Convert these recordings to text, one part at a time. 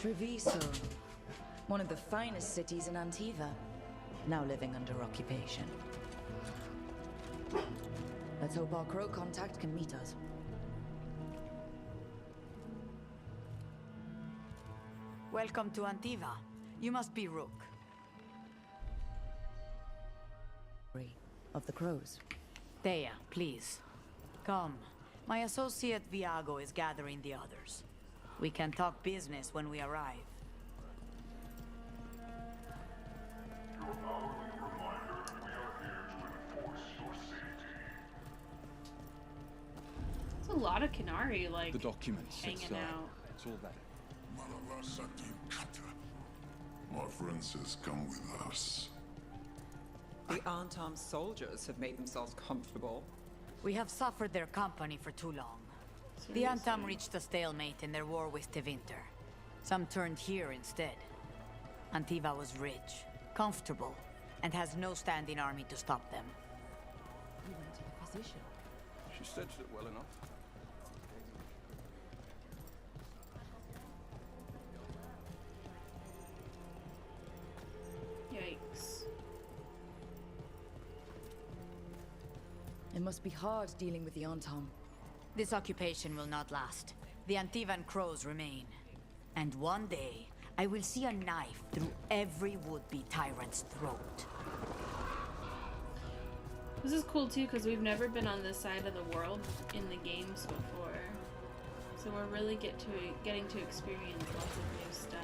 Treviso, one of the finest cities in Antiva, now living under occupation. Let's hope our crow contact can meet us. Welcome to Antiva. You must be Rook. Of the crows. Thea, please. Come. My associate Viago is gathering the others. We can talk business when we arrive. Your hourly reminder that we are here to enforce your safety. There's a lot of Canary, like, The documents. hanging out. It's all there. My friend says come with us. The unarmed soldiers have made themselves comfortable. We have suffered their company for too long. The Seriously. Antam reached a stalemate in their war with Tevinter. Some turned here instead. Antiva was rich, comfortable, and has no standing army to stop them. We went to the physician. She staged it well enough. Yikes. It must be hard dealing with the Antam. This occupation will not last. The Antivan crows remain. And one day, I will see a knife through every would-be tyrant's throat. This is cool too, because we've never been on this side of the world in the games before. So we're really getting to experience lots of new stuff.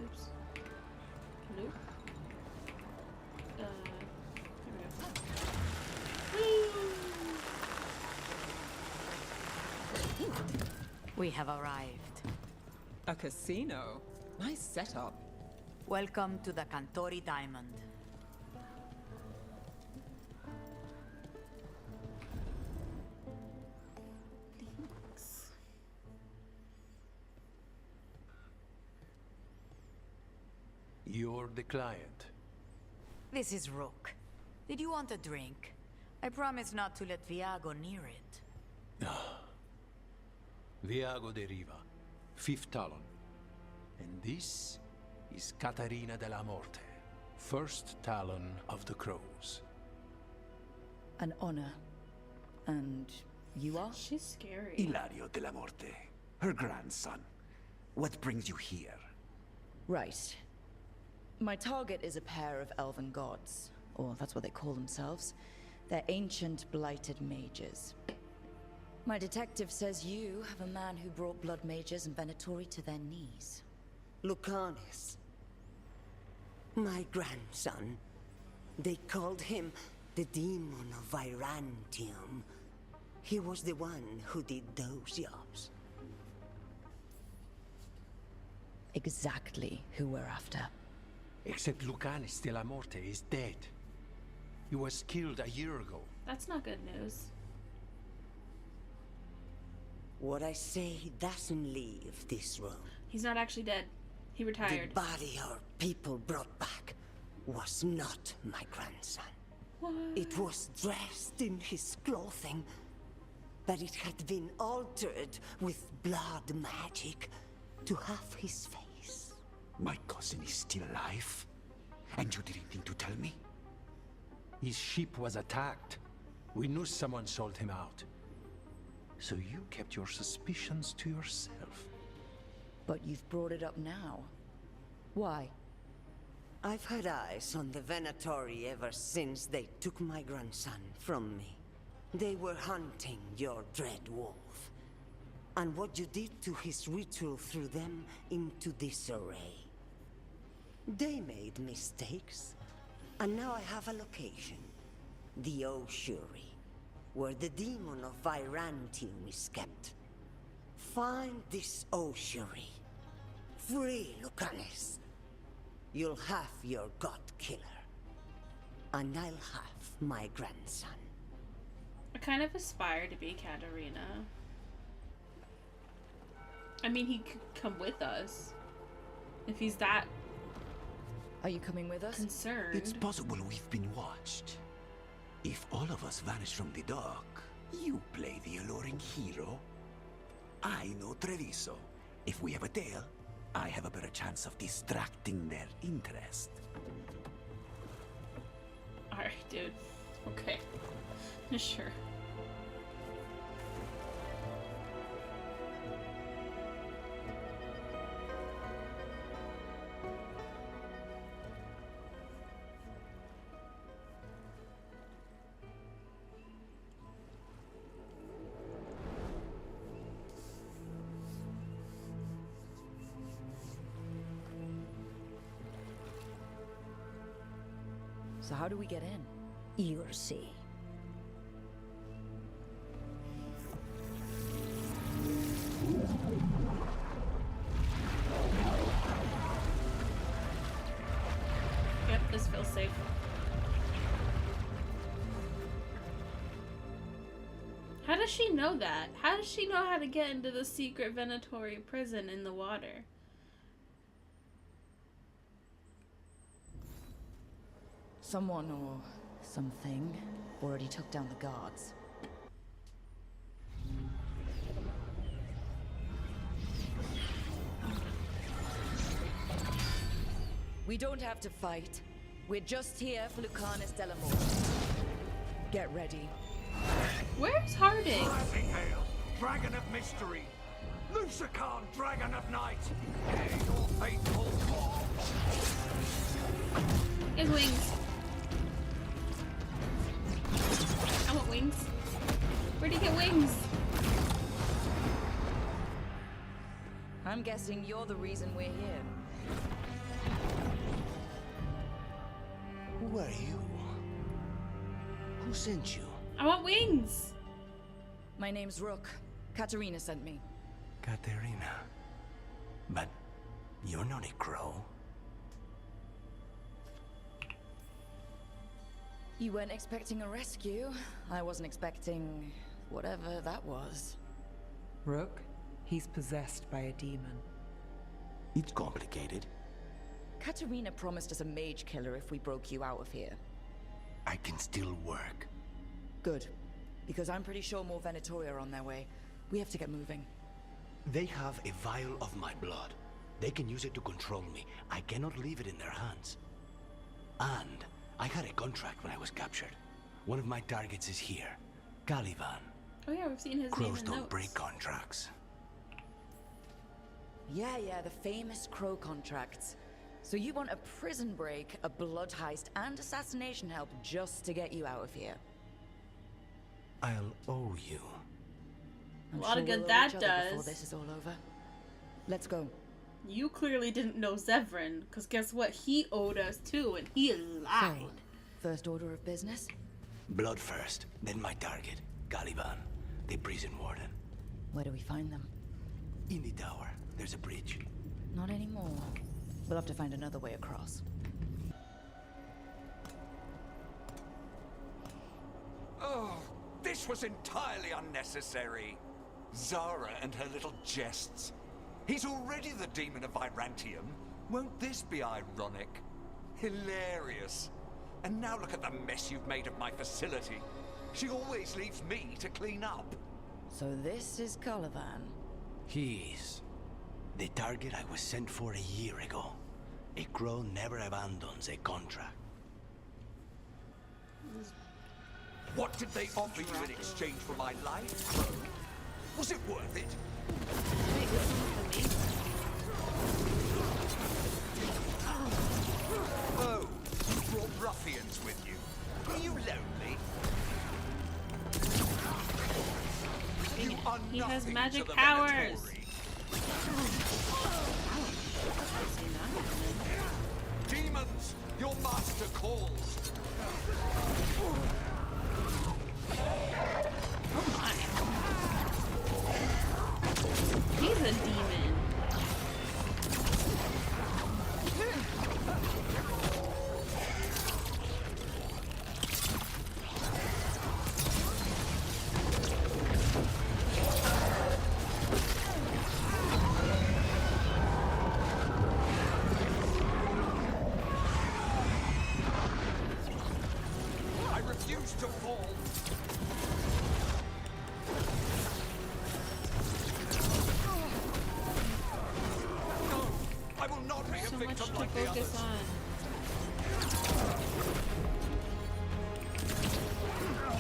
Oops. Nope. There we go. We have arrived. A casino? Nice setup. Welcome to the Cantori Diamond. You're the client. This is Rook. Did you want a drink? I promise not to let Viago near it. Viago de Riva, fifth Talon. And this is Catarina della Morte, first Talon of the Crows. An honor. And you are? She's scary. Ilario della Morte, her grandson. What brings you here? Right. My target is a pair of elven gods, or that's what they call themselves. They're ancient, blighted mages. My detective says you have a man who brought blood mages and Venatori to their knees. Lucanis. My grandson. They called him the Demon of Virantium. He was the one who did those jobs. Exactly who we're after. Except Lucanis della Morte is dead. He was killed a year ago. That's not good news. What I say doesn't leave this room. He's not actually dead. He retired. The body our people brought back was not my grandson. What? It was dressed in his clothing, but it had been altered with blood magic to have his face. My cousin is still alive? And you didn't think to tell me? His ship was attacked. We knew someone sold him out. So you kept your suspicions to yourself. But you've brought it up now. Why? I've had eyes on the Venatori ever since they took my grandson from me. They were hunting your dread wolf. And what you did to his ritual threw them into disarray. They made mistakes, and now I have a location. The Ossuary, where the demon of Virantium is kept. Find this Ossuary. Free Lucanis. You'll have your god killer. And I'll have my grandson. I kind of aspire to be Katarina. I mean, he could come with us. If he's that Are you coming with us? concerned. It's possible we've been watched. If all of us vanish from the dock, you play the alluring hero. I know Treviso. If we have a tale, I have a better chance of distracting their interest. Alright, dude. Okay. Sure. So how do we get in? You'll see. Yep, this feels safe. How does she know that? How does she know how to get into the secret Venatori prison in the water? Someone or something already took down the guards. We don't have to fight. We're just here for Lucanus Delamore. Get ready. Where's Harding? Rising Hail, Dragon of Mystery, Lucican, Dragon of Night, hail your faithful call. His wings. I want wings. Where'd he get wings? I'm guessing you're the reason we're here. Who are you? Who sent you? I want wings. My name's Rook. Katerina sent me. Katerina. But you're not a crow. You weren't expecting a rescue. I wasn't expecting whatever that was. Rook, he's possessed by a demon. It's complicated. Katerina promised us a mage killer if we broke you out of here. I can still work. Good. Because I'm pretty sure more Venatori are on their way. We have to get moving. They have a vial of my blood. They can use it to control me. I cannot leave it in their hands. And I had a contract when I was captured. One of my targets is here. Caliban. Oh yeah, we've seen his name Crows in don't notes. break contracts. Yeah, the famous Crow contracts. So you want a prison break, a blood heist, and assassination help just to get you out of here? I'll owe you. I'm A lot of sure good we'll owe that each other does. Before this is all over. Let's go. You clearly didn't know Zevran, because guess what? He owed us too, and he lied. First order of business? Blood first, then my target. Caliban, the prison warden. Where do we find them? In the tower, there's a bridge. Not anymore. We'll have to find another way across. Oh, this was entirely unnecessary. Zara and her little jests. He's already the demon of Virantium. Won't this be ironic? Hilarious. And now look at the mess you've made of my facility. She always leaves me to clean up. So this is Caliban. He is. The target I was sent for a year ago. A crow never abandons a contract. What did they offer you in exchange for my life, Crow? Was it worth it? Oh, you brought ruffians with you. Are you lonely? You are He has nothing magic to the powers. Venatori. Demons, your master calls. Oh my. He's a demon. I refuse to fall. No, victim to like the focus others. on.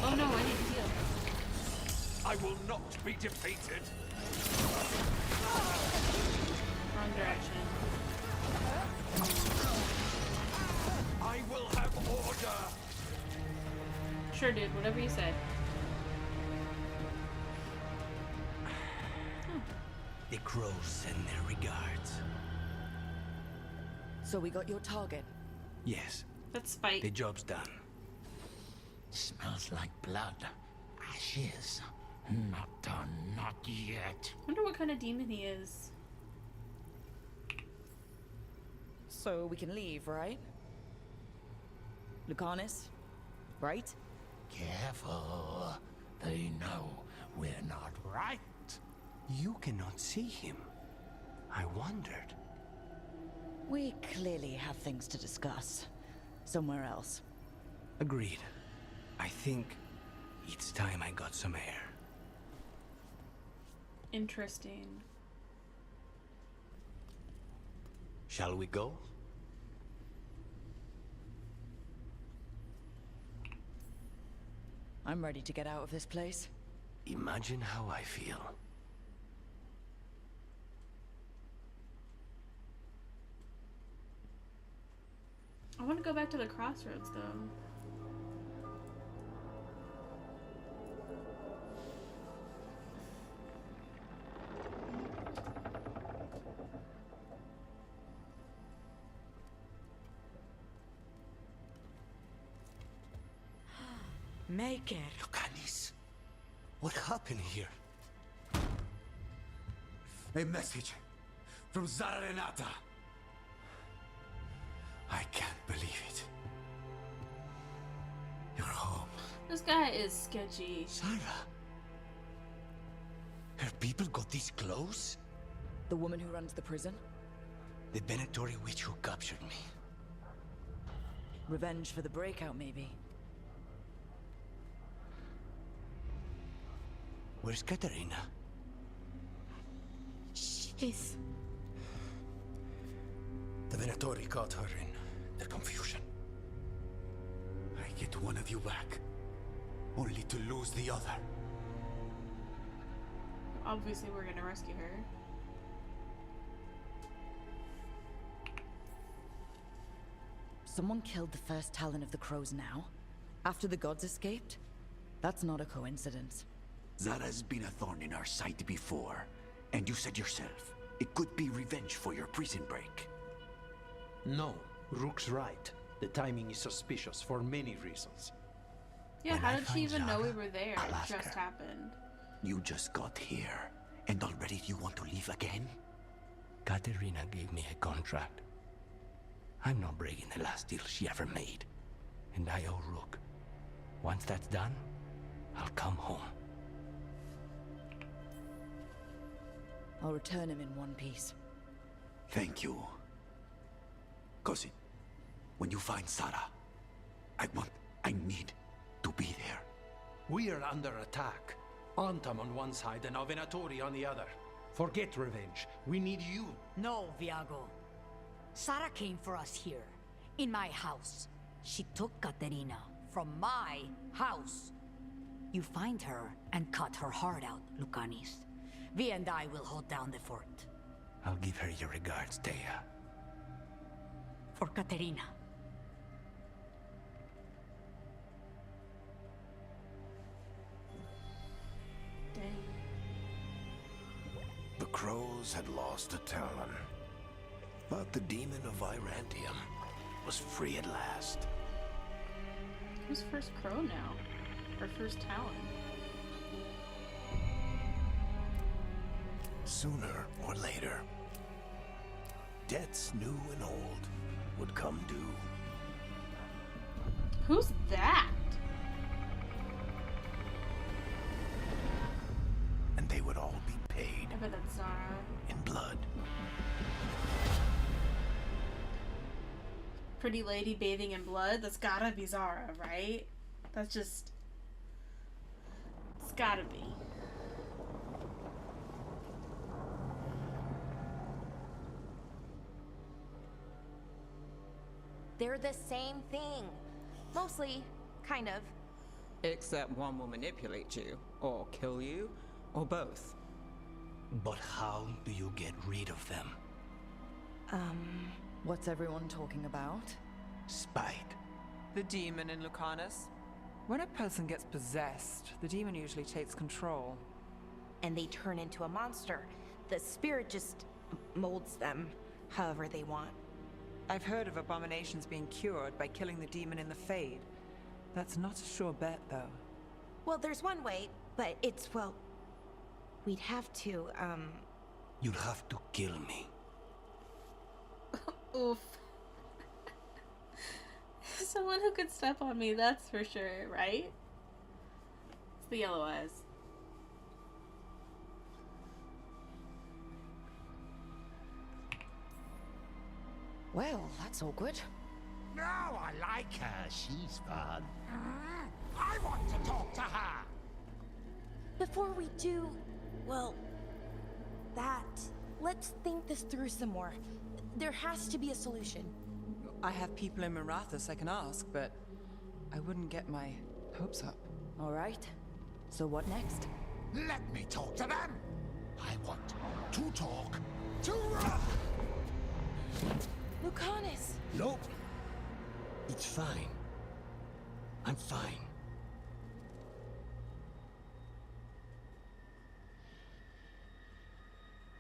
Oh no, I need to heal. I will not be defeated. Wrong direction. I will have order. Sure, dude. Whatever you say. The crows send their regards. So we got your target. Yes, That's Spike. the job's done. Smells like blood. Ashes. Not done, not yet. Wonder what kind of demon he is. So we can leave, right? Lucanus, right? Careful. They know we're not right. You cannot see him. I wondered. We clearly have things to discuss. Somewhere else. Agreed. I think it's time I got some air. Interesting. Shall we go? I'm ready to get out of this place. Imagine how I feel. I want to go back to the crossroads, though. Make it. Lucanis, what happened here? A message from Zara Renata. I can't believe it. You're home. This guy is sketchy. Sarah? Her people got this close? The woman who runs the prison? The Venatori witch who captured me. Revenge for the breakout, maybe. Where's Katerina? She's... The Venatori caught her in their confusion. I get one of you back, only to lose the other. Obviously, we're gonna rescue her. Someone killed the first Talon of the Crows now? After the gods escaped? That's not a coincidence. Zara's been a thorn in our side before, and you said yourself, it could be revenge for your prison break. No, Rook's right. The timing is suspicious for many reasons. Yeah, When how I did she find even know Zara, we were there? I'll It ask just her. happened. You just got here, and already you want to leave again? Katerina gave me a contract. I'm not breaking the last deal she ever made. And I owe Rook. Once that's done, I'll come home. I'll return him in one piece. Thank you. Cousin, when you find Zara, I need to be there. We are under attack. Antam on one side and Venatori on the other. Forget revenge. We need you. No, Viago. Sara came for us here, in my house. She took Katerina from my house. You find her and cut her heart out, Lucanis. Vi and I will hold down the fort. I'll give her your regards, Thea. For Katerina. Dang. The crows had lost a Talon, but the demon of Virantium was free at last. Who's first crow now? Or first Talon? Sooner or later, debts new and old would come due. Who's that? And they would all be paid I bet that's Zara. in blood. Pretty lady bathing in blood? That's gotta be Zara, right? That's just... It's gotta be. They're the same thing. Mostly, kind of. Except one will manipulate you, or kill you, or both. But how do you get rid of them? What's everyone talking about? Spite. The demon in Lucanus. When a person gets possessed, the demon usually takes control. And they turn into a monster. The spirit just molds them however they want. I've heard of abominations being cured by killing the demon in the Fade. That's not a sure bet, though. Well, there's one way, but it's, well... We'd have to, You'd have to kill me. Oof. Someone who could step on me, that's for sure, right? It's the yellow eyes. Well, that's awkward. No, I like her. She's fun. I want to talk to her. Before we do, well, that, let's think this through some more. There has to be a solution. I have people in Marathas I can ask, but I wouldn't get my hopes up. All right. So what next? Let me talk to them. I want to talk to... Lucanus! Nope. It's fine. I'm fine.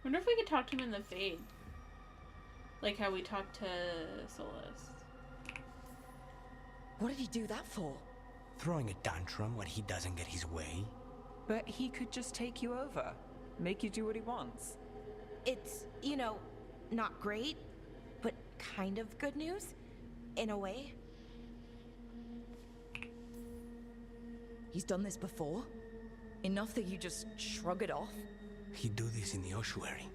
Wonder if we could talk to him in the Fade. Like how we talked to Solus. What did he do that for? Throwing a tantrum when he doesn't get his way? But he could just take you over. Make you do what he wants. It's, you know, not great, but kind of good news, in a way. He's done this before? Enough that you just shrug it off? He'd do this in the ossuary.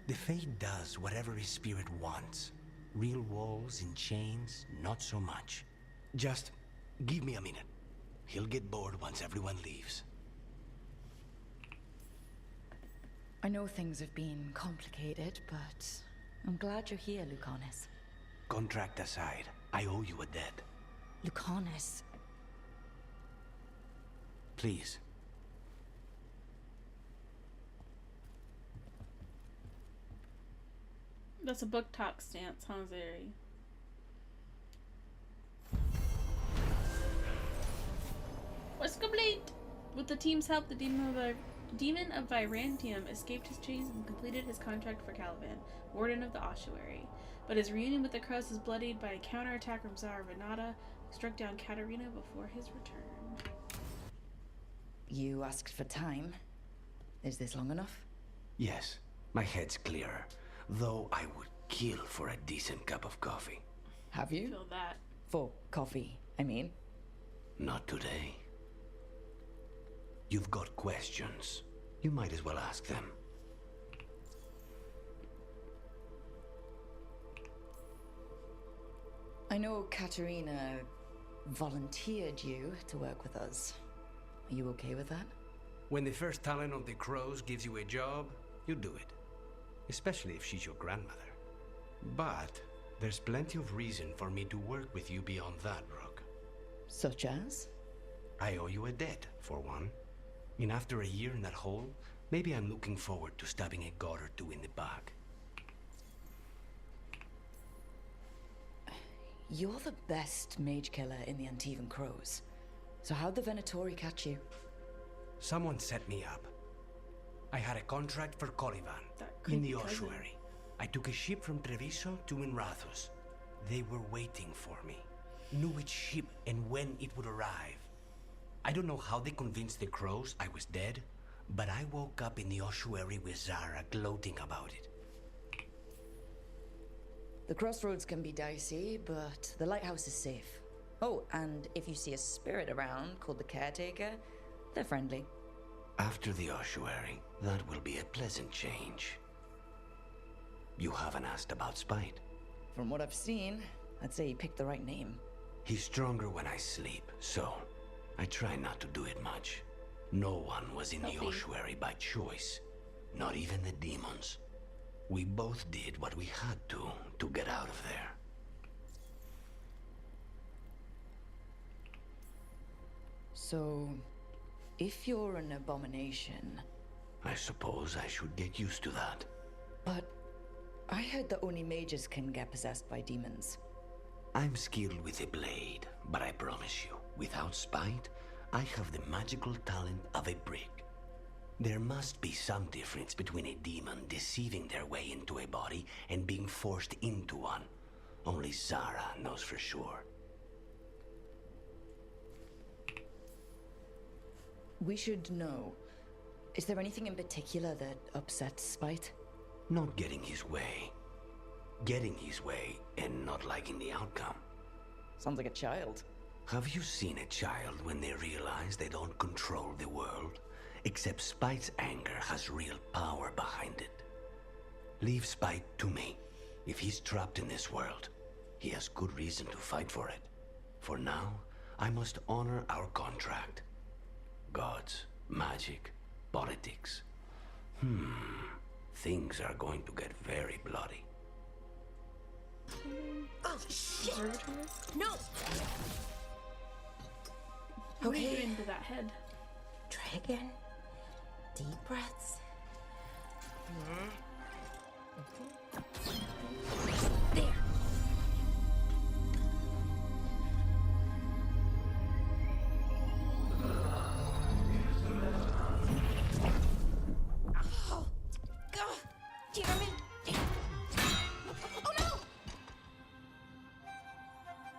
The Fate does whatever his spirit wants. Real walls and chains, not so much. Just give me a minute. He'll get bored once everyone leaves. I know things have been complicated, but I'm glad you're here, Lucanus. Contract aside, I owe you a debt. Lucanus. Please. That's a book talk stance, huh, Zeri? What's complete? With the team's help, the Demon of Virantium escaped his chains and completed his contract for Caliban, Warden of the Ossuary. But his reunion with the Crows is bloodied by a counterattack from Zara Venata, who struck down Katarina before his return. You asked for time. Is this long enough? Yes, my head's clearer. Though I would kill for a decent cup of coffee. Have you? Feel that. For coffee, I mean. Not today. You've got questions. You might as well ask them. I know Katarina volunteered you to work with us. Are you okay with that? When the first talent of the Crows gives you a job, you do it. Especially if she's your grandmother. But there's plenty of reason for me to work with you beyond that, Brooke. Such as? I owe you a debt, for one. And after a year in that hole, maybe I'm looking forward to stabbing a god or two in the back. You're the best mage killer in the Antivan Crows. So how'd the Venatori catch you? Someone set me up. I had a contract for Colivan, in the ossuary. I took a ship from Treviso to Minrathus. They were waiting for me. Knew which ship and when it would arrive. I don't know how they convinced the Crows I was dead, but I woke up in the ossuary with Zara gloating about it. The crossroads can be dicey, but the lighthouse is safe. Oh, and if you see a spirit around called the Caretaker, they're friendly. After the ossuary, that will be a pleasant change. You haven't asked about Spite. From what I've seen, I'd say you picked the right name. He's stronger when I sleep, so I try not to do it much. No one was in the ossuary by choice, not even the demons. We both did what we had to get out of there. So, if you're an abomination... I suppose I should get used to that. But I heard that only mages can get possessed by demons. I'm skilled with a blade, but I promise you, without spite, I have the magical talent of a brick. There must be some difference between a demon deceiving their way into a body and being forced into one. Only Zara knows for sure. We should know. Is there anything in particular that upsets Spite? Not getting his way. Getting his way and not liking the outcome. Sounds like a child. Have you seen a child when they realize they don't control the world? Except Spite's anger has real power behind it. Leave Spite to me. If he's trapped in this world, he has good reason to fight for it. For now, I must honor our contract. Gods, magic, politics. Things are going to get very bloody. Oh, shit! No! What are you doing to that head? Dragon. Deep breaths. There. Oh, God, damn it. Oh no!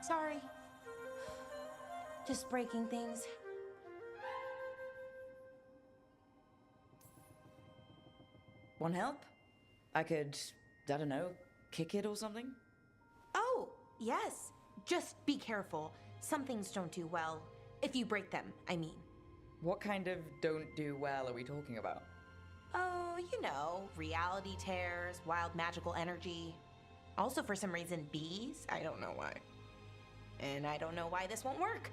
Sorry. Just breaking things. Want help? I could, I don't know, kick it or something? Oh, yes. Just be careful. Some things don't do well. If you break them, I mean. What kind of don't do well are we talking about? Oh, you know, reality tears, wild magical energy. Also, for some reason, bees. I don't know why. And I don't know why this won't work.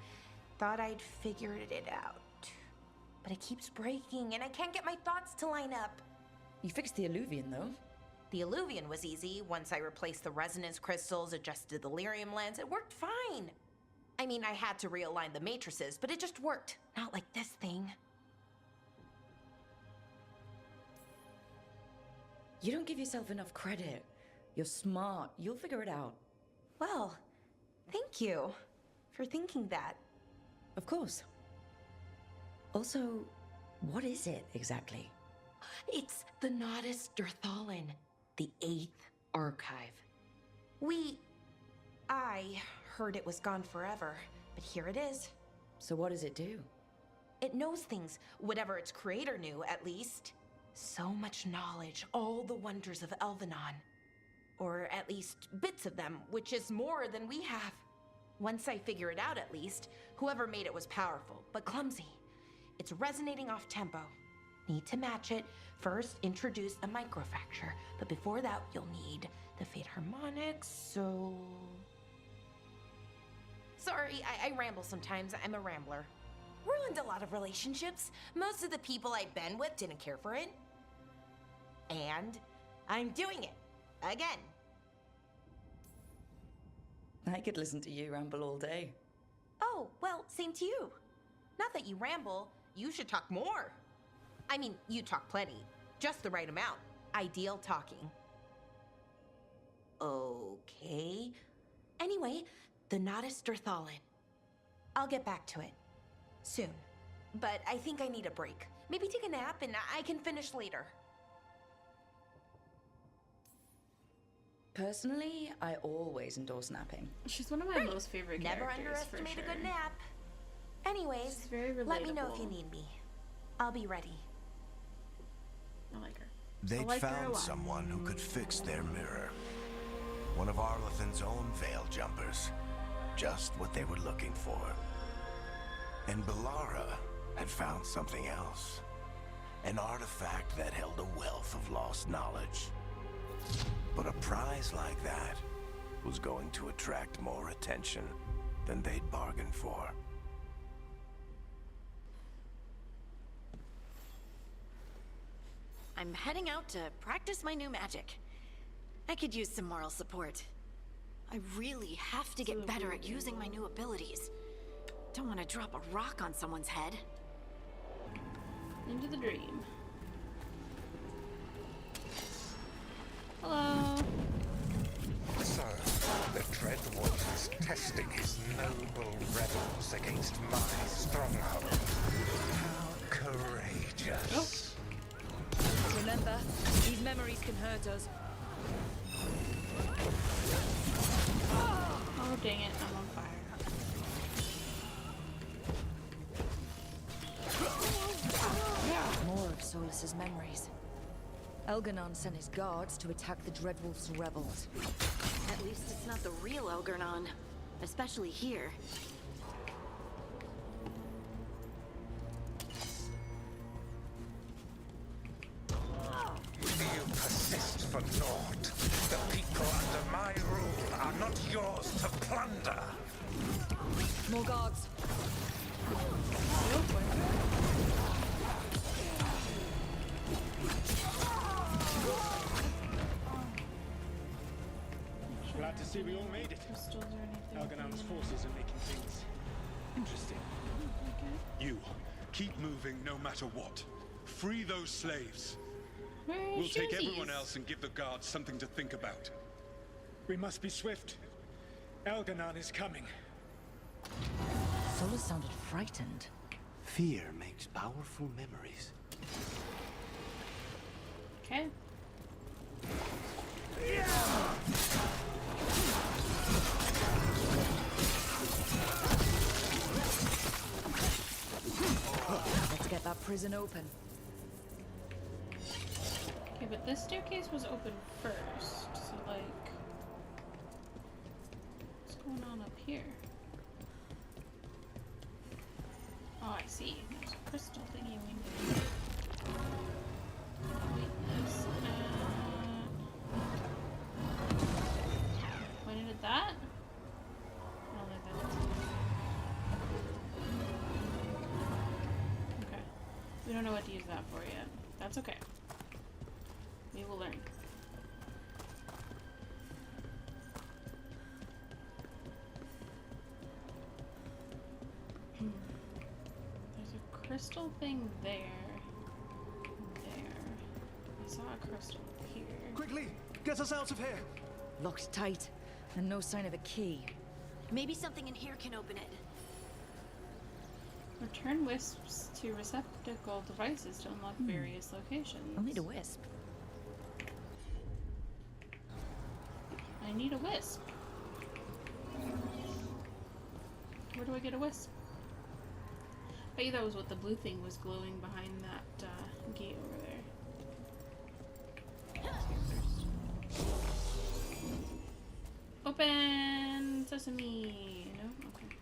Thought I'd figured it out. But it keeps breaking, and I can't get my thoughts to line up. You fixed the Illuvian, though. The Illuvian was easy. Once I replaced the resonance crystals, adjusted the lyrium lens, it worked fine. I mean, I had to realign the matrices, but it just worked. Not like this thing. You don't give yourself enough credit. You're smart. You'll figure it out. Well, thank you for thinking that. Of course. Also, what is it exactly? It's the Nodus Durthalin, the 8th archive. I heard it was gone forever, but here it is. So what does it do? It knows things, whatever its creator knew, at least. So much knowledge, all the wonders of Elvenon. Or at least bits of them, which is more than we have. Once I figure it out, at least, whoever made it was powerful, but clumsy. It's resonating off tempo. Need to match it. First, introduce a microfracture, but before that, you'll need the Fate Harmonics, so... Sorry, I ramble sometimes. I'm a rambler. Ruined a lot of relationships. Most of the people I've been with didn't care for it. And I'm doing it. Again. I could listen to you ramble all day. Oh, well, same to you. Not that you ramble, you should talk more. I mean, you talk plenty. Just the right amount. Ideal talking. Okay. Anyway, the Nodus Durthalin. I'll get back to it. Soon. But I think I need a break. Maybe take a nap and I can finish later. Personally, I always endorse napping. She's one of my most favorite Never characters, underestimate for sure. a good nap. Anyways, She's very relatable. let me know if you need me. I'll be ready. I like her. They'd like her a found lot. someone who could fix their mirror. One of Arlethan's own veil jumpers. Just what they were looking for. And Bellara had found something else. An artifact that held a wealth of lost knowledge. But a prize like that was going to attract more attention than they'd bargained for. I'm heading out to practice my new magic. I could use some moral support. I really have to get better at using my new abilities. Don't want to drop a rock on someone's head. Into the dream. Hello. So, the Dread Wolf is testing his noble rebels against my stronghold. How courageous. Remember, these memories can hurt us. Oh, dang it, I'm on fire. More of Solus's memories. Elganon sent his guards to attack the Dreadwolf's rebels. At least it's not the real Elgarnon. Especially here. You persist for naught. The people under my rule are not yours to plunder. More guards. Glad to see we all made it. Elganon's forces are making things interesting. You, keep moving no matter what. Free those slaves. We'll take everyone else and give the guards something to think about. We must be swift. Elganon is coming. Solus sounded frightened. Fear makes powerful memories. Okay. Let's get that prison open. Okay, but this staircase was open first, so like... what's going on up here? Oh, I see. There's a crystal thingy we need. Witness pointed at that? I don't think that does it. Okay. We don't know what to use that for yet. That's okay. We will learn. There's a crystal thing there. There. I saw a crystal here. Quickly! Get us out of here! Locked tight, and no sign of a key. Maybe something in here can open it. Return wisps to receptacle devices to unlock various locations. I'll need a wisp. I need a wisp. Where do I get a wisp? I bet you that was what the blue thing was glowing behind that gate over there. Open sesame. No? Okay.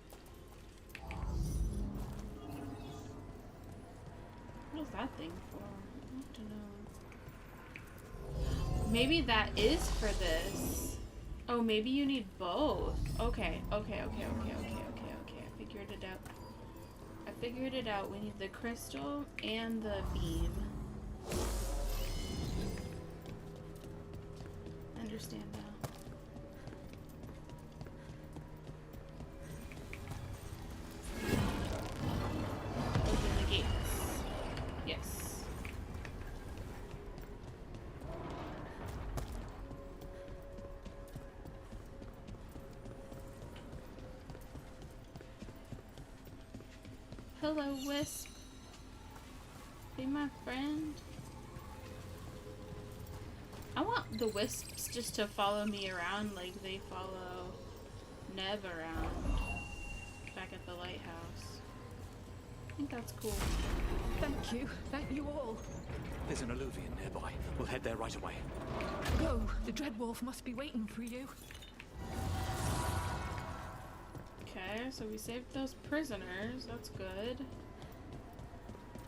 What is that thing for? I want to know. Maybe that is for this. Oh, maybe you need both. Okay. I figured it out. I figured it out. We need the crystal and the beam. I understand now. Open the gates. Yes. Hello, Wisp. Be my friend. I want the Wisps just to follow me around like they follow Nev around back at the lighthouse. I think that's cool. Thank you. Thank you all. There's an alluvion nearby. We'll head there right away. Go. The Dreadwolf must be waiting for you. Okay, so we saved those prisoners. That's good.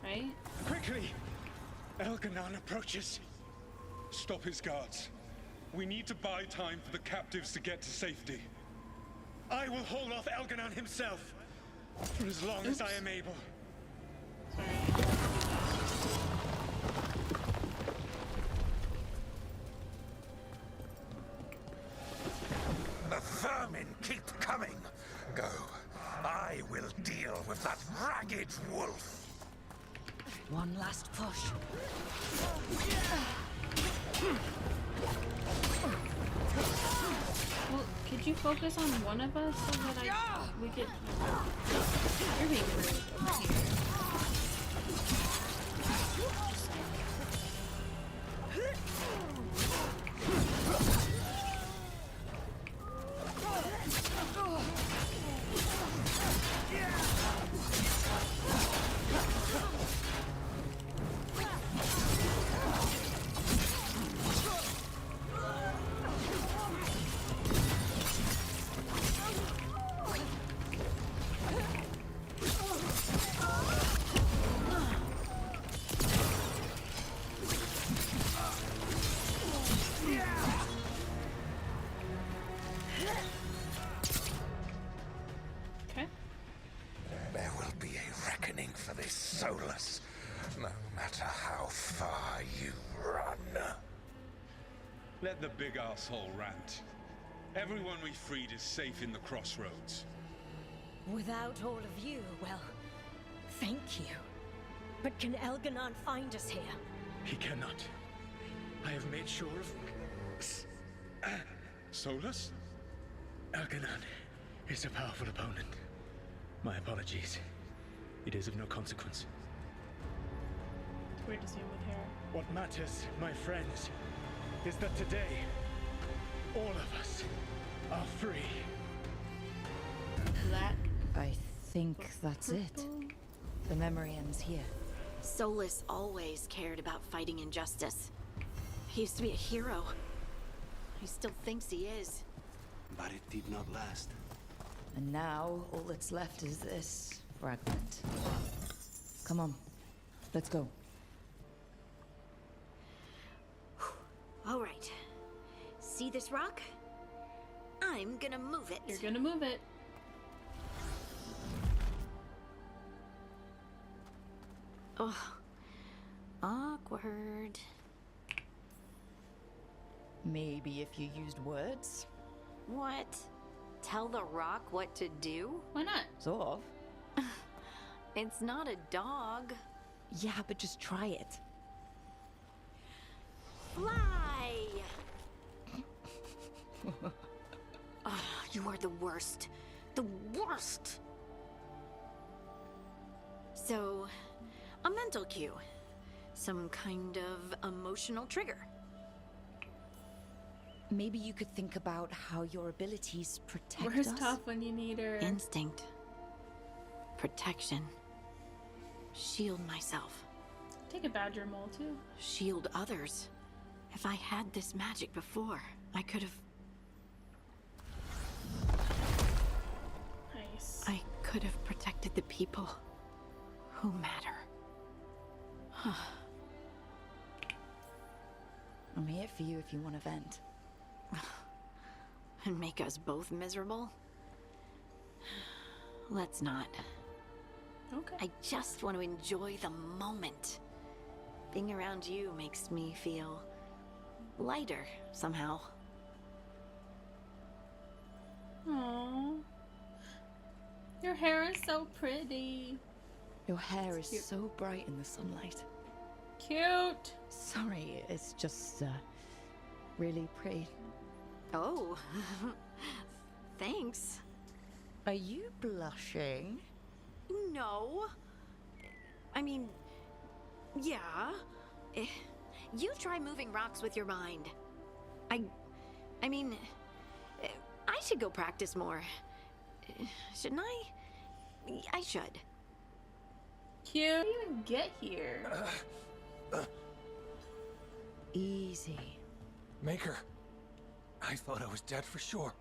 Right? Quickly! Elganon approaches. Stop his guards. We need to buy time for the captives to get to safety. I will hold off Elganon himself for as long as I am able. The vermin keep coming. Go. I will deal with that ragged wolf. One last push. Well, could you focus on one of us so that we could... You're being rude over here. There will be a reckoning for this Solus, no matter how far you run. Let the big asshole rant. Everyone we freed is safe in the crossroads. Without all of you, well, thank you. But can Elganon find us here? He cannot. I have made sure of... Solus? Elganon is a powerful opponent. My apologies. It is of no consequence. It's weird to see him with hair. What matters, my friends, is that today, all of us are free. That... I think that's it. The memory ends here. Solus always cared about fighting injustice. He used to be a hero. He still thinks he is. But it did not last. And now, all that's left is this fragment. Come on, let's go. All right. See this rock? I'm gonna move it. You're gonna move it. Oh, awkward. Maybe if you used words? What? Tell the rock what to do? Why not? Sort of. It's not a dog. Yeah, but just try it. Fly! Oh, you are the worst. The worst! So, a mental cue. Some kind of emotional trigger. Maybe you could think about how your abilities protect Where's us. Toph when you need her? Instinct. Protection. Shield myself. Take a badger mole too. Shield others. If I had this magic before, I could have... Nice. I could have protected the people who matter. I'm here for you if you want to vent. And make us both miserable? Let's not. Okay. I just want to enjoy the moment. Being around you makes me feel lighter somehow. Aww. Your hair is so pretty. Your hair is Cute. so bright in the sunlight. Cute. Sorry, it's just really pretty. Oh, thanks. Are you blushing? No. I mean, yeah. You try moving rocks with your mind. I mean, I should go practice more. Shouldn't I? I should. Cute. How did you even get here? Easy. Maker. I thought I was dead for sure.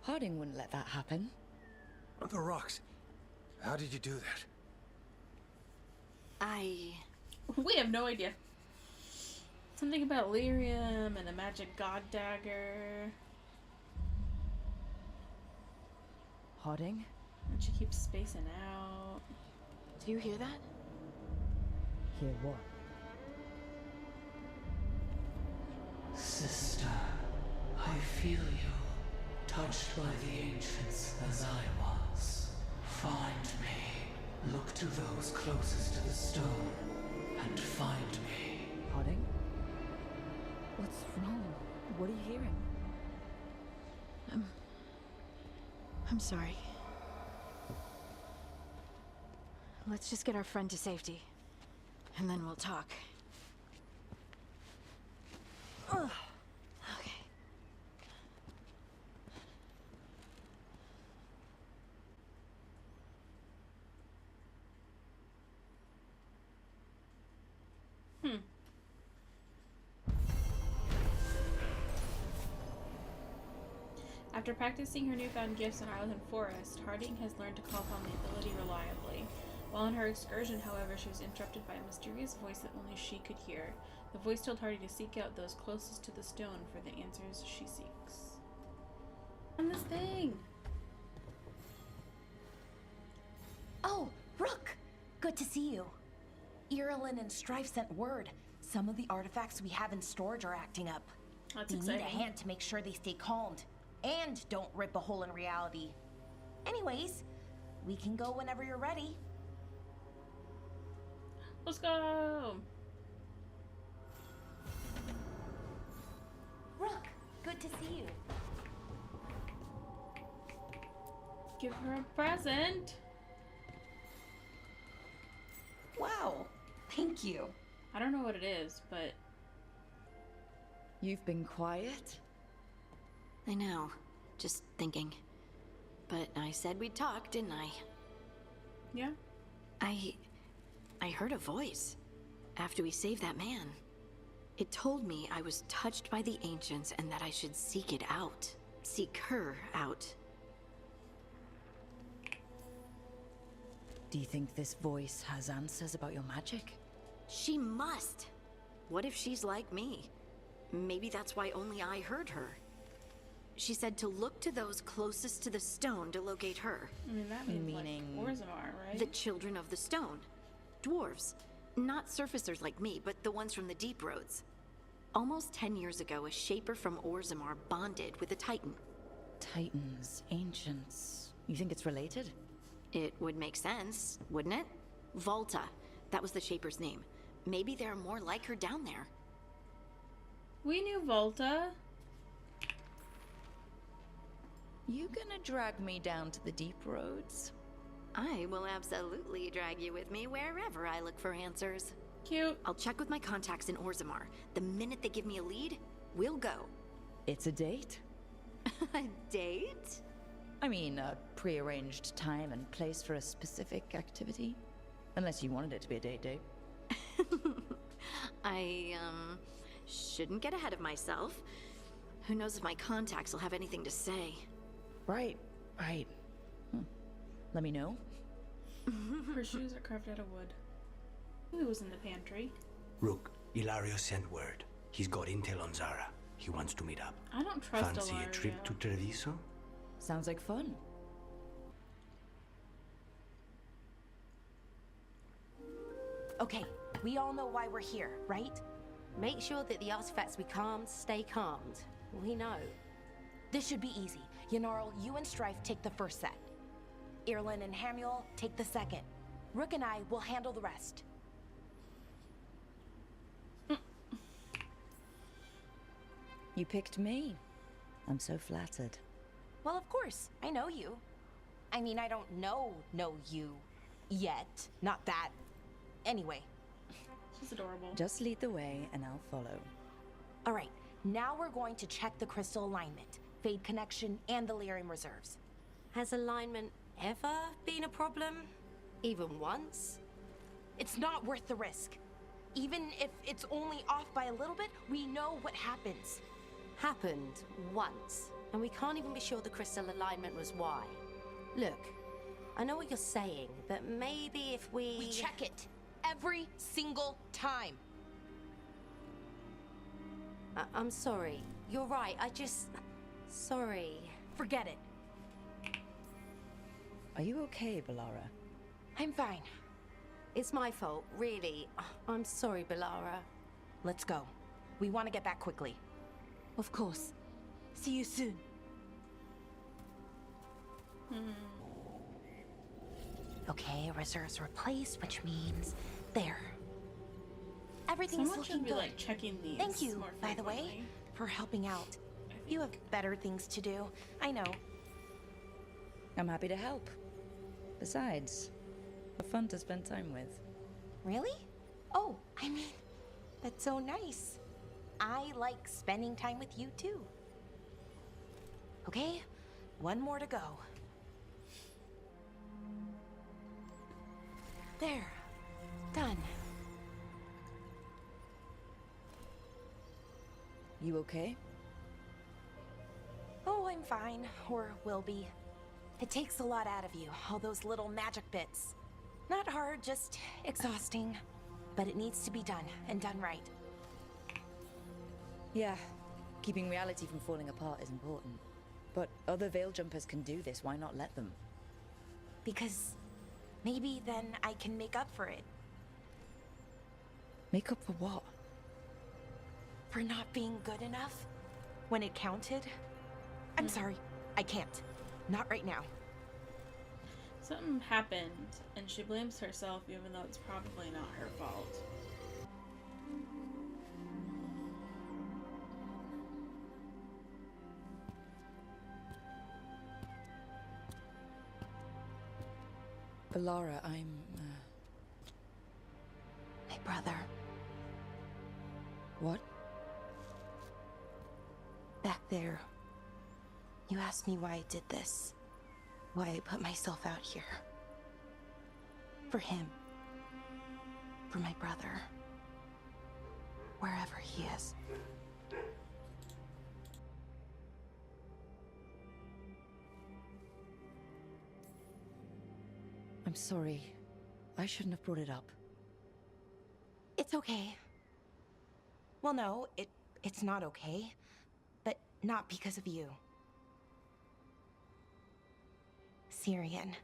Harding wouldn't let that happen. The rocks. How did you do that? We have no idea. Something about lyrium and a magic god dagger. Harding? And she keeps spacing out. Do you hear that? Hear what? Sister, I feel you. touched by the ancients as I was. Find me. Look to those closest to the stone, and find me. Harding? What's wrong? What are you hearing? I'm sorry. Let's just get our friend to safety, and then we'll talk. Ugh. Okay. After practicing her newfound gifts in Arlington Forest, Harding has learned to call upon the ability reliably. While on her excursion, however, she was interrupted by a mysterious voice that only she could hear. The voice told Harding to seek out those closest to the stone for the answers she seeks. On this thing! Oh, Rook! Good to see you. Irulan and Strife sent word. Some of the artifacts we have in storage are acting up. That's we exciting. need a hand to make sure they stay calmed. And don't rip a hole in reality. Anyways, we can go whenever you're ready. Let's go! Rook, good to see you. Give her a present! Wow, thank you. I don't know what it is, but... You've been quiet? I know. Just thinking. But I said we'd talk, didn't I? Yeah. I heard a voice after we saved that man. It told me I was touched by the ancients and that I should seek it out. Seek her out. Do you think this voice has answers about your magic? She must. What if she's like me? Maybe that's why only I heard her. She said to look to those closest to the stone to locate her. I mean, that means like Orzammar, right? The children of the stone. Dwarves. Not surfacers like me, but the ones from the deep roads. Almost 10 years ago, a shaper from Orzammar bonded with a titan. Titans, ancients. You think it's related? It would make sense, wouldn't it? Volta. That was the shaper's name. Maybe there are more like her down there. We knew Volta. You gonna drag me down to the deep roads? I will absolutely drag you with me wherever I look for answers. Cute. I'll check with my contacts in Orzammar. The minute they give me a lead, we'll go. It's a date? A date? I mean, a pre-arranged time and place for a specific activity. Unless you wanted it to be a date. I, shouldn't get ahead of myself. Who knows if my contacts will have anything to say. Right. Let me know. Her shoes are carved out of wood. Who was in the pantry? Rook, Ilario sent word. He's got intel on Zara. He wants to meet up. I don't trust Fancy Ilario. a trip to Treviso? Sounds like fun. Okay, we all know why we're here, right? Make sure that the artifacts we calmed stay calmed. We know. This should be easy. Yanarl, you and Strife take the first set. Irulan and Hamuel take the second. Rook and I will handle the rest. You picked me. I'm so flattered. Well, of course. I know you. I mean, I don't know you yet. Not that. Anyway. She's adorable. Just lead the way and I'll follow. All right. Now we're going to check the crystal alignment, fade connection, and the lyrium reserves. Has alignment ever been a problem? Even once? It's not worth the risk. Even if it's only off by a little bit, we know what happens. Happened once, and we can't even be sure the crystal alignment was why. Look, I know what you're saying, but maybe if we... We check it every single time. I'm sorry. You're right, I just... Sorry. Forget it. Are you okay, Balara? I'm fine. It's my fault, really. I'm sorry, Balara. Let's go. We want to get back quickly. Of course. See you soon. Okay, reserves replaced, which means there. Everything's Someone looking should be good. like checking these. Thank you, more by the way, frequently. for helping out. You have better things to do. I know. I'm happy to help. Besides, we're fun to spend time with. Really? Oh, I mean, that's so nice. I like spending time with you too. Okay, one more to go. There. Done. You okay? Oh, I'm fine. Or will be. It takes a lot out of you, all those little magic bits. Not hard, just exhausting. But it needs to be done, and done right. Yeah, keeping reality from falling apart is important. But other Veil Jumpers can do this, why not let them? Because maybe then I can make up for it. Make up for what? For not being good enough when it counted. I'm sorry, I can't. Not right now. Something happened, and she blames herself even though it's probably not her fault. Lara, I'm... My brother. What? Back there. You asked me why I did this. Why I put myself out here. For him. For my brother. Wherever he is. I'm sorry. I shouldn't have brought it up. It's okay. Well, no, it's not okay. But not because of you. Syrian.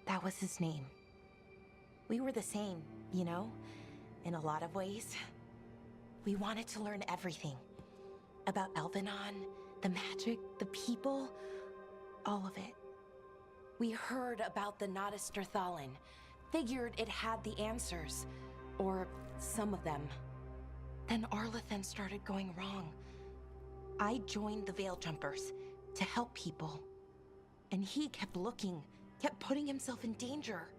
That was his name. We were the same, you know? In a lot of ways. We wanted to learn everything. About Elvenon, the magic, the people, all of it. We heard about the Notisterthalin. Figured it had the answers. Or some of them. Then Arlathan started going wrong. I joined the Veil Jumpers to help people. And he kept looking, kept putting himself in danger.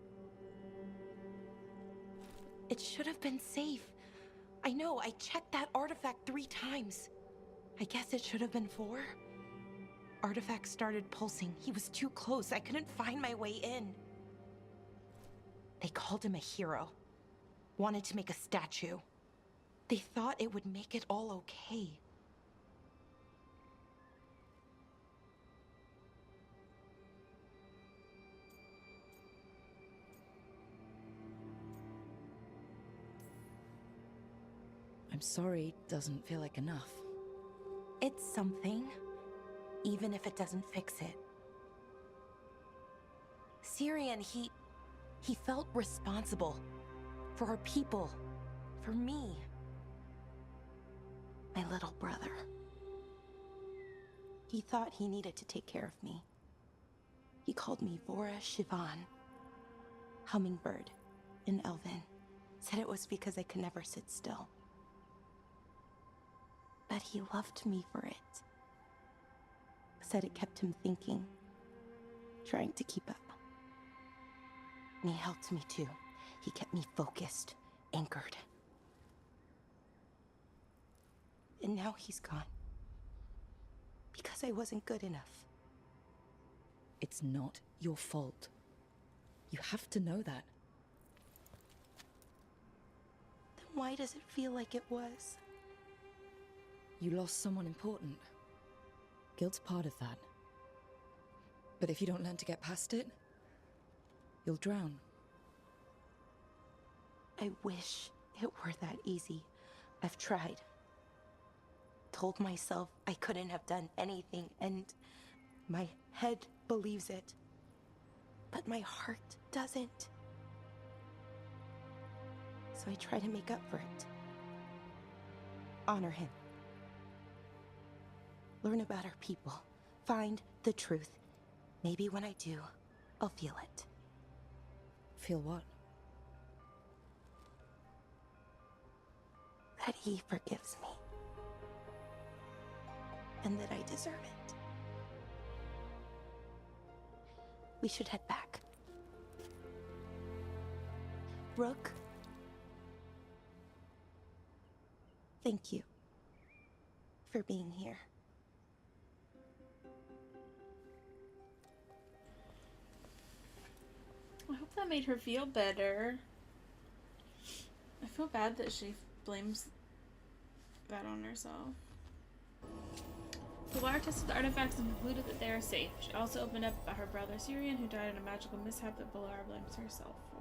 It should have been safe. I know, I checked that artifact 3 times. I guess it should have been 4. Artifact started pulsing. He was too close. I couldn't find my way in. They called him a hero. Wanted to make a statue. They thought it would make it all okay. I'm sorry, doesn't feel like enough. It's something, even if it doesn't fix it. Syrian, he felt responsible for our people, for me. My little brother. He thought he needed to take care of me. He called me Vora Shivan, hummingbird in Elven. Said it was because I could never sit still. But he loved me for it. Said it kept him thinking, trying to keep up. And he helped me too. He kept me focused, anchored. And now he's gone. Because I wasn't good enough. It's not your fault. You have to know that. Then why does it feel like it was? You lost someone important. Guilt's part of that. But if you don't learn to get past it, you'll drown. I wish it were that easy. I've tried. Told myself I couldn't have done anything, and my head believes it. But my heart doesn't. So I try to make up for it. Honor him. Learn about our people. Find the truth. Maybe when I do, I'll feel it. Feel what? That he forgives me. And that I deserve it. We should head back. Rook, thank you for being here. I hope that made her feel better. I feel bad that she blames that on herself. Valar tested the artifacts and concluded that they are safe. She also opened up about her brother Syrian, who died in a magical mishap that Valar blames herself for.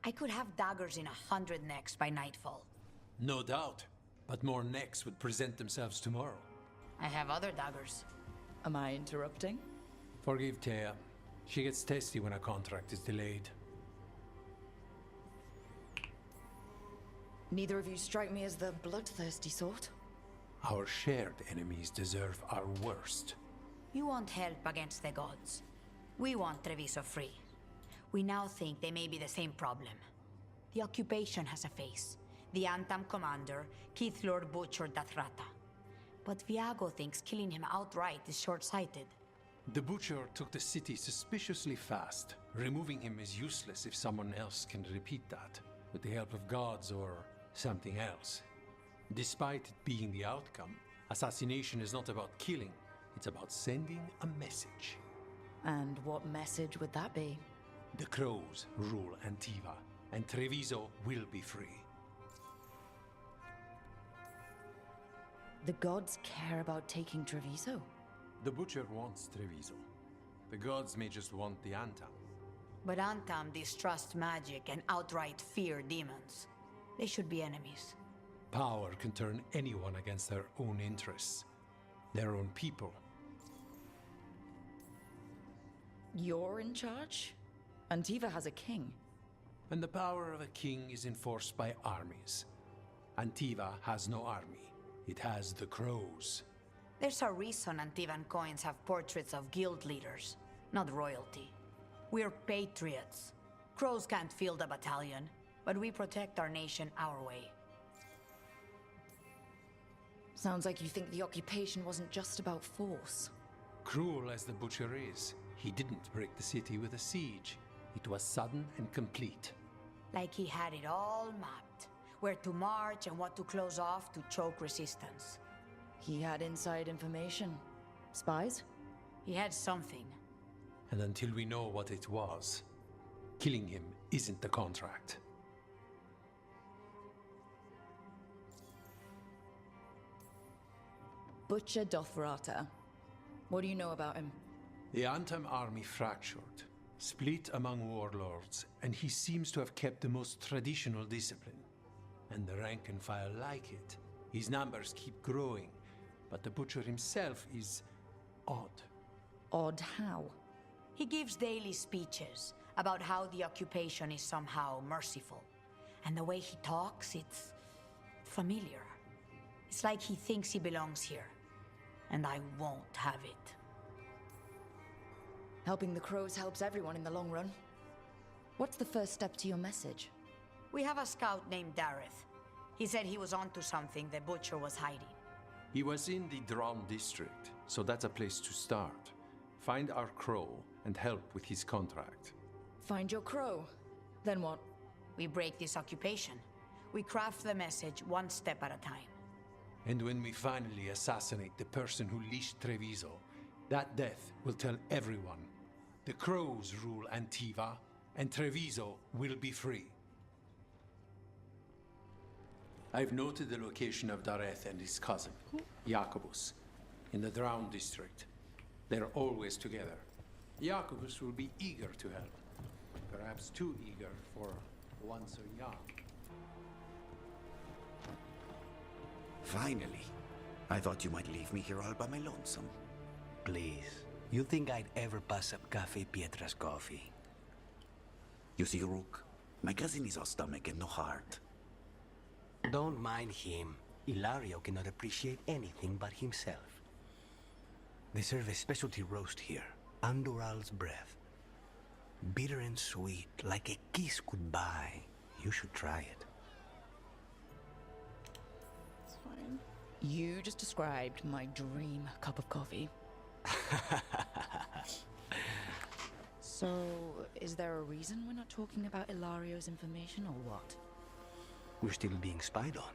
I could have daggers in 100 necks by nightfall. No doubt. But more necks would present themselves tomorrow. I have other daggers. Am I interrupting? Forgive Thea. She gets testy when a contract is delayed. Neither of you strike me as the bloodthirsty sort. Our shared enemies deserve our worst. You want help against the gods. We want Treviso free. We now think they may be the same problem. The occupation has a face. The Antam commander, Keith Lord Butcher Dathrata. But Viago thinks killing him outright is short-sighted. The Butcher took the city suspiciously fast. Removing him is useless if someone else can repeat that, with the help of gods or something else. Despite it being the outcome, assassination is not about killing, it's about sending a message. And what message would that be? The Crows rule Antiva, and Treviso will be free. The gods care about taking Treviso? The Butcher wants Treviso. The gods may just want the Antam. But Antam distrust magic and outright fear demons. They should be enemies. Power can turn anyone against their own interests, their own people. You're in charge? Antiva has a king. And the power of a king is enforced by armies. Antiva has no army. It has the Crows. There's a reason Antivan coins have portraits of guild leaders, not royalty. We're patriots. Crows can't field a battalion, but we protect our nation our way. Sounds like you think the occupation wasn't just about force. Cruel as the Butcher is, he didn't break the city with a siege. It was sudden and complete. Like he had it all mapped. Where to march and what to close off to choke resistance. He had inside information. Spies? He had something. And until we know what it was, killing him isn't the contract. Butcher Dothrata. What do you know about him? The Antam army fractured, split among warlords, and he seems to have kept the most traditional discipline. And the rank and file like it. His numbers keep growing, but the Butcher himself is odd. Odd how? He gives daily speeches about how the occupation is somehow merciful. And the way he talks, it's familiar. It's like he thinks he belongs here. And I won't have it. Helping the Crows helps everyone in the long run. What's the first step to your message? We have a scout named Dareth. He said he was onto something the Butcher was hiding. He was in the Drown district, so that's a place to start. Find our Crow and help with his contract. Find your Crow? Then what? We break this occupation. We craft the message one step at a time. And when we finally assassinate the person who leashed Treviso, that death will tell everyone. The Crows rule Antiva, and Treviso will be free. I've noted the location of Dareth and his cousin, Jacobus, in the Drown district. They're always together. Jacobus will be eager to help. Perhaps too eager for one so young. Finally. I thought you might leave me here all by my lonesome. Please. You think I'd ever pass up Cafe Pietra's coffee? You see, Rook, my cousin is all stomach and no heart. Don't mind him. Ilario cannot appreciate anything but himself. They serve a specialty roast here, Andoral's breath. Bitter and sweet, like a kiss goodbye. You should try it. It's fine. You just described my dream cup of coffee. So, is there a reason we're not talking about Ilario's information, or what? We're still being spied on.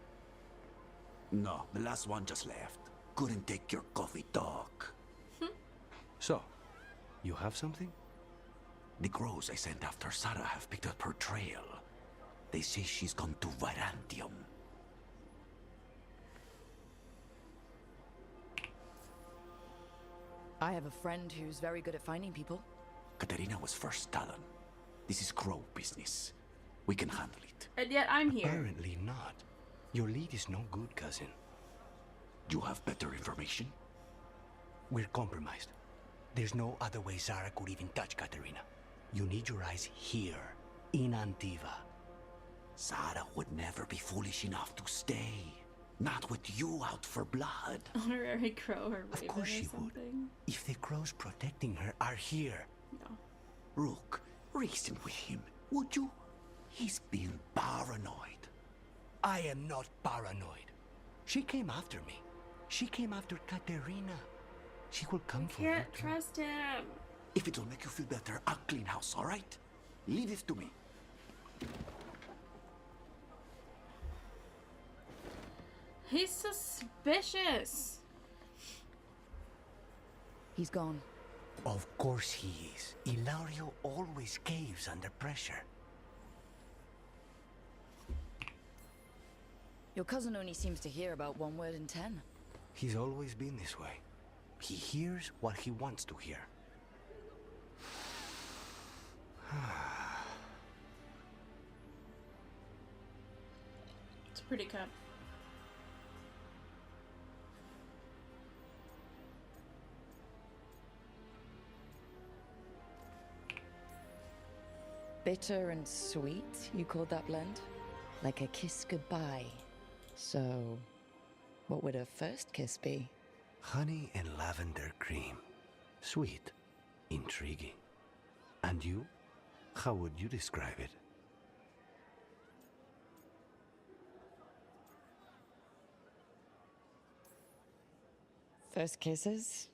No, the last one just left. Couldn't take your coffee talk. So, you have something? The crows I sent after Sarah have picked up her trail. They say she's gone to Varantium. I have a friend who's very good at finding people. Katerina was first Talon. This is crow business. We can handle it. And yet I'm here. Apparently not. Your lead is no good, cousin. You have better information? We're compromised. There's no other way Zara could even touch Katerina. You need your eyes here, in Antiva. Zara would never be foolish enough to stay. Not with you out for blood. Honorary crow or raven Of course she or something. would. If the crows protecting her are here. No. Rook, reason with him, would you? He's being paranoid. I am not paranoid. She came after me. She came after Katerina. She will come for you. Can't trust him. If it'll make you feel better, I'll clean house, all right? Leave it to me. He's suspicious. He's gone. Of course he is. Ilario always caves under pressure. Your cousin only seems to hear about one word in 10. He's always been this way. He hears what he wants to hear. It's a pretty cup. Bitter and sweet, you called that blend? Like a kiss goodbye. So, what would a first kiss be? Honey and lavender cream. Sweet. Intriguing. And you? How would you describe it? First kisses?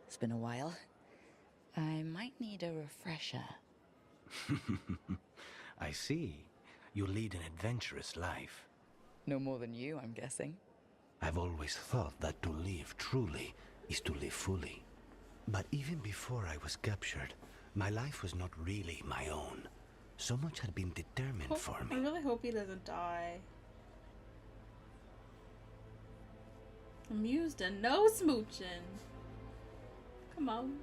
It's been a while. I might need a refresher. I see. You lead an adventurous life. No more than you, I'm guessing. I've always thought that to live truly is to live fully. But even before I was captured, my life was not really my own. So much had been determined for I me. really hope he doesn't die. Amused and no smooching. Come on.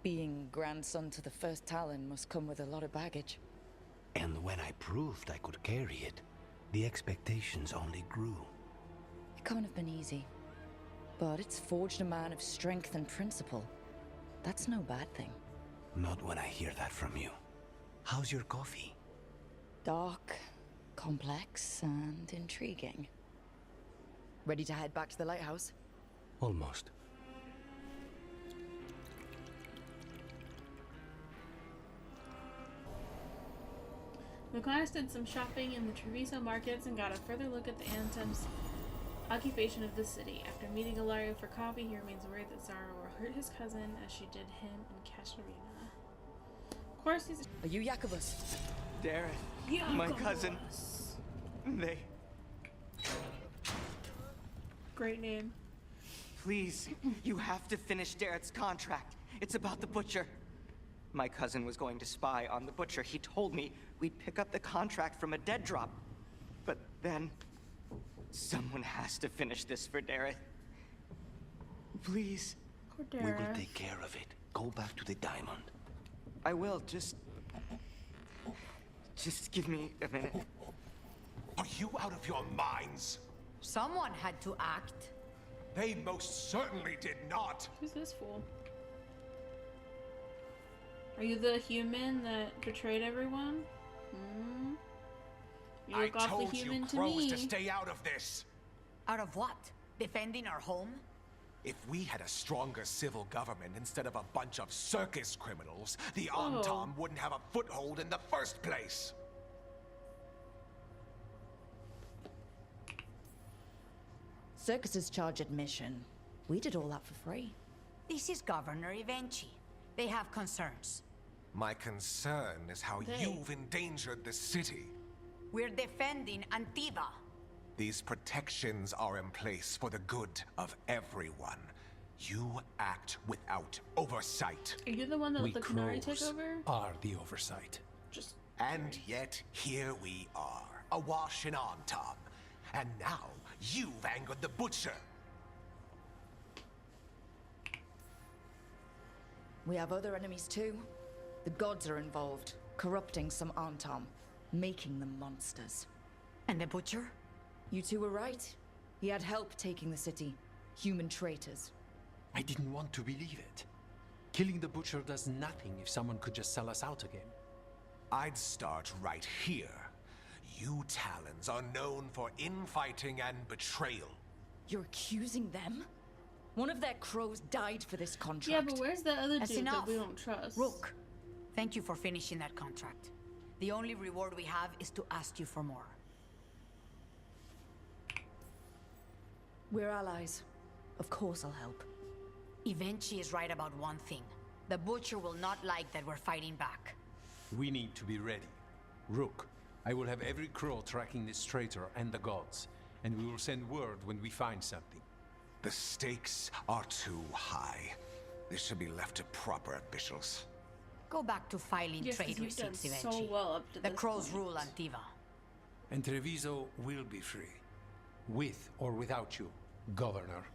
Being grandson to the first Talon must come with a lot of baggage. And when I proved I could carry it, the expectations only grew. It can't have been easy. But it's forged a man of strength and principle. That's no bad thing. Not when I hear that from you. How's your coffee? Dark, complex, and intriguing. Ready to head back to the lighthouse? Almost. The class did some shopping in the Treviso markets and got a further look at the Anthem's occupation of the city. After meeting Ilario for coffee, he remains worried that Zara will hurt his cousin as she did him and Katarina. Of course he's— Are you Jacobus? Darren, my cousin. They... Great name. Please, you have to finish Darrett's contract. It's about the butcher. My cousin was going to spy on the butcher. He told me we'd pick up the contract from a dead drop. But then, someone has to finish this for Dareth. Please. We will take care of it. Go back to the diamond. I will, just give me a minute. Are you out of your minds? Someone had to act. They most certainly did not. Who's this fool? Are you the human that betrayed everyone? You look awfully told human you to crows me. to stay out of this. Out of what? Defending our home? If we had a stronger civil government instead of a bunch of circus criminals, the Whoa. Antam wouldn't have a foothold in the first place. Circuses charge admission. We did all that for free. This is Governor Evenchi. They have concerns. My concern is how They- you've endangered the city. We're defending Antiva. These protections are in place for the good of everyone. You act without oversight. Are you the one that We let the Canary take crows over? are the oversight. Just And yet, here we are, awash in Antam. And now, you've angered the Butcher. We have other enemies too. The gods are involved, corrupting some Antam, making them monsters. And the Butcher? You two were right. He had help taking the city. Human traitors. I didn't want to believe it. Killing the Butcher does nothing if someone could just sell us out again. I'd start right here. You Talons are known for infighting and betrayal. You're accusing them? One of their crows died for this yeah, contract. but where's the other That's dude enough. that we don't trust? Rook, thank you for finishing that contract. The only reward we have is to ask you for more. We're allies. Of course I'll help. Evenchi is right about one thing. The Butcher will not like that we're fighting back. We need to be ready. Rook, I will have every crow tracking this traitor and the gods, and we will send word when we find something. The stakes are too high. This should be left to proper officials. Go back to filing Yes, 'cause trade you've done receipts, so Evenchi. well up to The this Crows point. rule Antiva. And Treviso will be free. With or without you, Governor.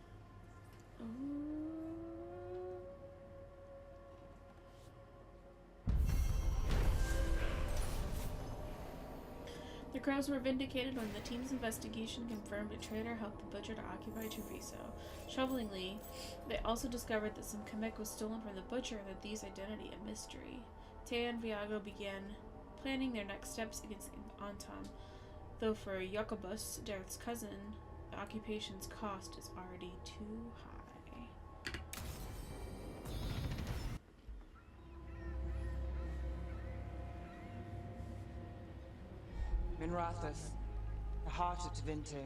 The Crows were vindicated when the team's investigation confirmed a traitor helped the Butcher to occupy Treviso. Troublingly, they also discovered that some Kamek was stolen from the Butcher and that Thee's identity a mystery. Tea and Viago began planning their next steps against Antam, though for Jacobus, Dareth's cousin, the occupation's cost is already too high. Minrathous, the heart of Tevinter.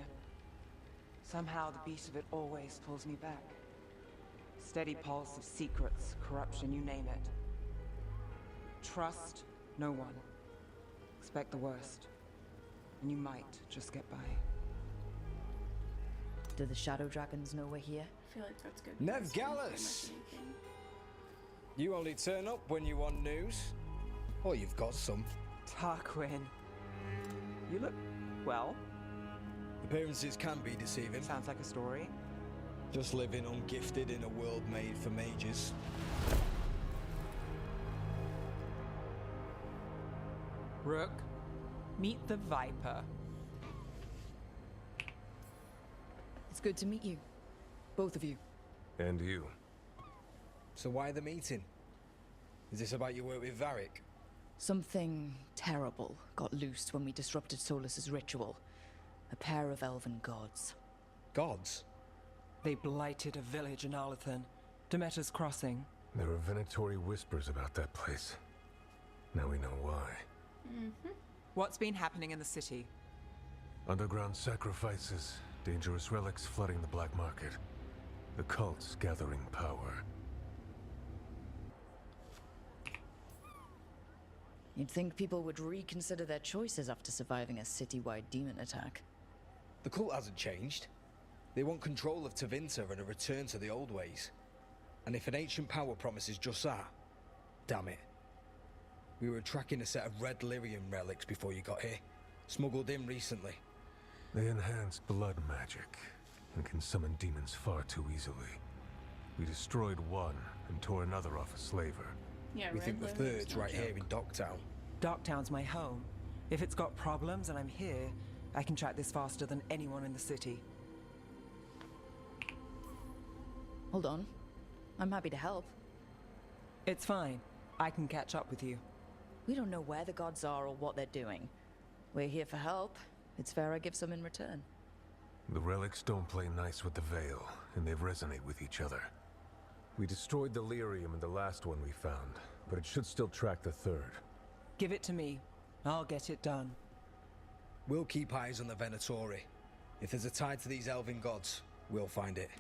Somehow the beat of it always pulls me back. Steady pulse of secrets, corruption, you name it. Trust no one. Expect the worst. And you might just get by. Do the Shadow Dragons know we're here? I feel like that's good. Nev Gallus! You only turn up when you want news. Or you've got some. Tarquin. You look well. Appearances can be deceiving. Sounds like a story. Just living ungifted in a world made for mages. Rook, meet the Viper. It's good to meet you. Both of you. And you. So why the meeting? Is this about your work with Varric? Something terrible got loosed when we disrupted Solus's ritual. A pair of elven gods. Gods? They blighted a village in Arlathan. Demeter's Crossing. There were venatory whispers about that place. Now we know why. What's been happening in the city? Underground sacrifices, dangerous relics flooding the black market. The cults gathering power. You'd think people would reconsider their choices after surviving a citywide demon attack. The cult hasn't changed. They want control of Tevinter and a return to the old ways. And if an ancient power promises just that, damn it. We were tracking a set of red lyrium relics before you got here. Smuggled in recently. They enhance blood magic and can summon demons far too easily. We destroyed one and tore another off a slaver. Yeah, We think the third's right here in Docktown. Docktown's my home. If it's got problems and I'm here, I can track this faster than anyone in the city. Hold on. I'm happy to help. It's fine. I can catch up with you. We don't know where the gods are or what they're doing. We're here for help. It's fair I give some in return. The relics don't play nice with the Veil, and they resonate with each other. We destroyed the lyrium in the last one we found, but it should still track the third. Give it to me. I'll get it done. We'll keep eyes on the Venatori. If there's a tie to these elven gods, we'll find it.